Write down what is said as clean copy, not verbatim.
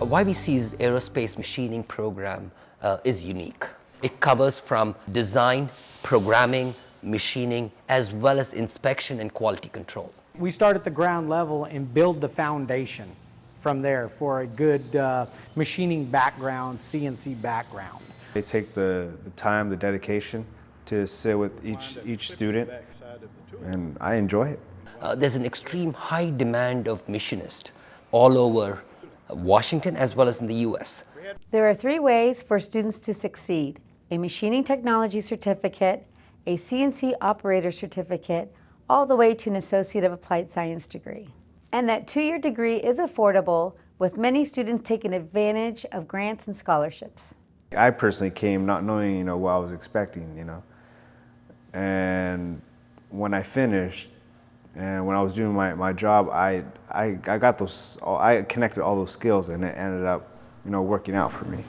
YVC's Aerospace Machining program is unique. It covers from design, programming, machining, as well as inspection and quality control. We start at the ground level and build the foundation from there for a good machining background, CNC background. They take the time, the dedication to sit with each student, and I enjoy it. There's an extreme high demand of machinists all over Washington as well as in the US. There are 3 ways for students to succeed: a machining technology certificate, a CNC operator certificate, all the way to an Associate of Applied Science degree. And that 2-year degree is affordable, with many students taking advantage of grants and scholarships. I personally came not knowing, what I was expecting, and when I finished and when I was doing my job, I got those, I connected all those skills, and it ended up, working out for me.